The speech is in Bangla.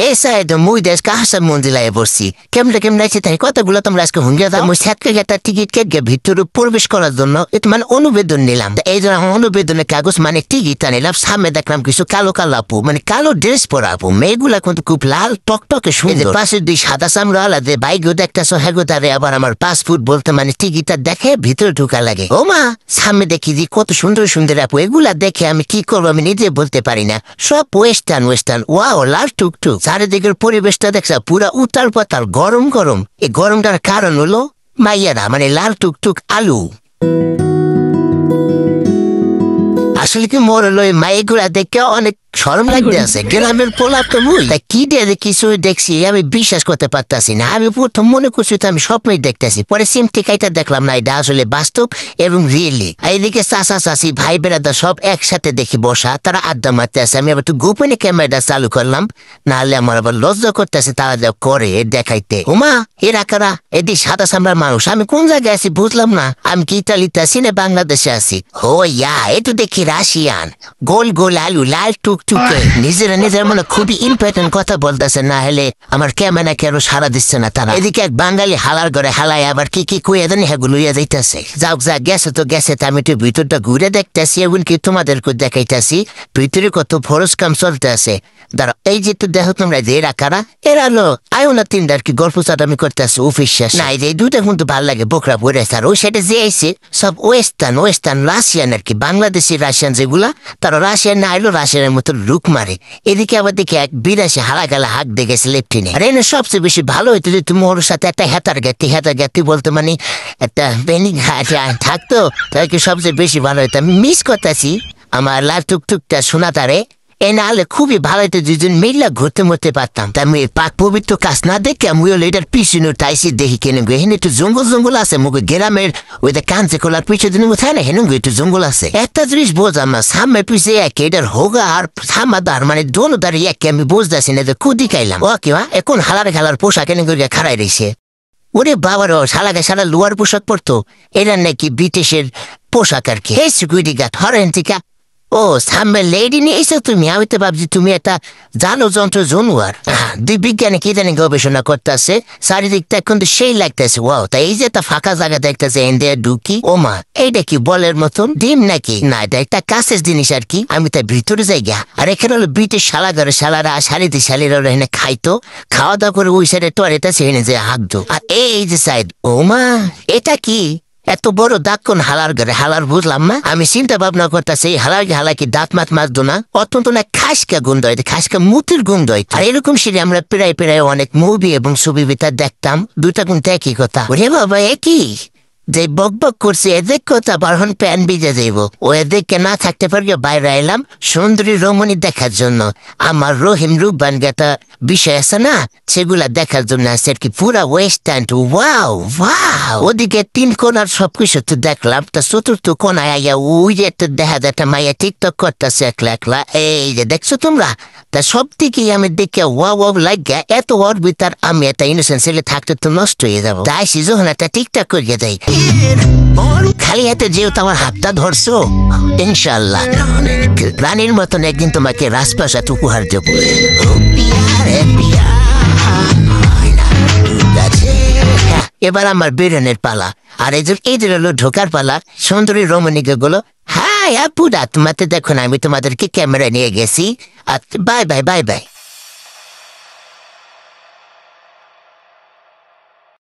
Esa muy descansar মন্দিলায় বসছি কেমনে আছে তাই কথাগুলো তোমরা আজকে হুঙ্গে দাও মুই সাতকে একটা টিকিট কেটে ভিতরে প্রবেশ করার জন্য এটা মানে অনুবেদন নিলাম এই জন্য অনুবেদনের কাগজ মানে টিকিটটা নিলাম সামনে দেখলাম কিছু কালো কালো আপু মানে কালো ড্রেস পরা আপু মেয়েগুলা কিন্তু খুব লাল টকটকে সুন্দর পাশে দুই সাদা চামড়া আলাদা বাইকও দেখতেছো হেগো তারে আবার আমার পাসপোর্ট বলতে মানে টিকিটটা দেখে ভিতরে ঢোকা লাগে ও মা সামনে দেখি যে কত সুন্দর সুন্দর আপু এগুলা দেখে আমি কি করবো আমি নিজে বলতে পারি না সব ওয়েস্টার্ন ওয়াও লাল টুকটুক চারিদিকের পরিবেশটা দেখছা পুরা উতাল পাতাল গরম গরম এই গরমটার কারণ হলো মাইয়ারা মানে লাল টুকটুক আলু আসলে কি মোর হলো মাইগুলা দেখে অনেক শরম লাগতে আছে গ্রামের পোলা তো মুই তাই কি দিয়ে কিছু দেখছি আমি বিশ্বাস করতে পারতাছি না আমি প্রথম মনে করছি তো আমি স্বপ্নই দেখতেছি পরে সিম টিকাইটা দেখলাম না এটা আসলে বাস্তব এবং রিয়েলি এইদিকে চাচা চাচি ভাই বেড়াদা সব একসাথে দেখি বসা তারা আড্ডা মারতে আছে আমি আবার একটু গোপনে ক্যামেরাটা চালু করলাম নাহলে আমার আবার লজ্জা করতেছে তারা যা করে দেখাইতে ওমা এরা কারা এদি সাদা সামরার মানুষ আমি কোন জায়গায় আছি বুঝলাম না আমি কি ইতালিতে আছি না বাংলাদেশে আছি ও ইয়া একটু দেখি রাশিয়ান গোল গোল আলু লাল টুকটুকে নিজের মনে খুবই ইম্পর্টেন্ট কথা বলতেছে না হলে আমার ক্যামেরা কেন সারা দিচ্ছে না তারা এদিকে এক বাঙালি হালার করে হালায় আবার কি কইয়া দেন হেগুলো ইয়া যাইতেছে যাও যা গেছে তো আমি একটু ভিতরটা ঘুরে দেখতেছি এমনকি তোমাদেরকে দেখাইতেছি ভিতরে কত ফরজ কাম চলতে আছে দাঁড়া এই যে তো দেখো তোমরা যে এরা কারা এরা হলো আয়ো না তিনটা আর কি গল্প চাটামি করতেছে অফিস শেষ না এই দুইটা কিন্তু ভালো লাগে বোকরা পরে আর ওই সাইডে যে আইছে সব ওয়েস্টার্ন রাশিয়ান আর কি বাংলাদেশি রাশিয়ান যেগুলা তারা রাশিয়ান না আইলো রাশিয়ানের মতো লুক মারে এদিকে আবার দেখি এক বিরাশি হালা গালা হাক দেখেছে লেফটিনে আর এনে সবচেয়ে বেশি ভালো হইতো যে তুমি ওর সাথে একটা হেতার জ্ঞাতি বলতে মানে একটা বেনি থাকতো তাই কি সবচেয়ে বেশি ভালো হইতো আমি মিস করতেছি আমার লাল টুকটুকটা শোনা তারে এ নাহলে খুবই ভালো হইতো দুজন মিল্লা ঘুরতে মরতে পারতাম তা আমি পাক পবিত্র কাজ না দেখে আমি ওই এটার পিছনে টাইসি দেখি কেন গো এখানে একটু জঙ্গল আছে মুখে গ্রামের ওই কাঞ্চে খোলার পিছনে কোথায় না হেন একটু জঙ্গল আছে একটা জিনিস বোঝাম না সামনে পিছিয়ে একে এটার হোগা আর সামাদার মানে দোনো দাঁড়ি একে আমি বুঝতেছি না যে কুদি খাইলাম ও কি এখন হালার পোশাক এনে করে খাড়াই রয়েছে ওরে বাবারও সারা লোয়ার পোশাক পরতো এরা নাকি ব্রিটিশের পোশাক আর কি এই সিকিউরিটি গার্ড হরেন থেকে ও সামনে লেডি নিয়ে এসে তুমি আমি তো ভাবছি তুমি একটা জানো যন্ত্র জানোয়ার দুই বিজ্ঞানী কি জানি গবেষণা করতেছে চারিদিকটা কিন্তু সেই লাগতেছে ওয়াও তাই এই যে একটা ফাঁকা জায়গা দেখতেছে ইন্ডিয়া ঢুকি ও মা এইটা কি বলের মতন ডিম নাকি না এটা একটা কাছের জিনিস আর কি আমি তাই ভিতরে যাই গা আর এখানে হলো ব্রিটিশ সালারা শালিরা এখানে খাইতো খাওয়া দাওয়া করে ওই সাইডে টয়লেট আছে এনে যে হাঁকতো আর এই যে সাইড ও মা এটা কি এত বড় দাগ কোন হালার ঘরে হালার বুঝলাম না আমি চিন্তা ভাবনা করতেছি হালা কি দাঁত মাত মারতো না অত্যন্ত না খাসকা গন্ধ হয় খাসকা মুতির গন্ধ হয় আর এরকম সিঁড়ি আমরা প্রায় অনেক মুভি এবং ছবি ভিতর দেখতাম দুটা কিন্তু একই কথা ওরে বাবা একই যে বক করছে এদের কথা বারহন প্যান ভিজে যাইব ও এদেরকে না থাকতে পারবে বাইরে এলাম সুন্দরী রমণী দেখার জন্য আমার রহিম রূপবান গেতা বিষয় আছে না সেগুলা দেখার জন্য আছে আর কি পুরা ওয়েস্টার্ন ওয়াও ওদিকে তিন কোনার সবকিছু তো দেখলাম তা চতুর্থ কোনায় আইয়া ওই যে একটা দেখা মাইয়া টিকটক করতেছে একলা এই যে দেখছো তোমরা তা সব দিকেই আমি দেখে ওয়াও লাগিয়া এত ওর ভিতর আমি একটা ইনোসেন্ট ছেলে থাকতে তো নষ্ট হয়ে যাবো তাই সে যখন একটা টিকটক করিয়ে দেয় খালি হাতে যেহেতু আমার হাতটা ধরছো ইনশাল্লাহ রানীর মতন একদিন তোমাকে রাজপ্রাসাদ উপহার দেব এবার আমার বেরোনের পালা আর এদের হলো ঢোকার পালা সুন্দরী রমণীকে গুলো হ্যাঁ পুরা তোমাতে দেখো না আমি তোমাদেরকে ক্যামেরা নিয়ে গেছি আর বাই বাই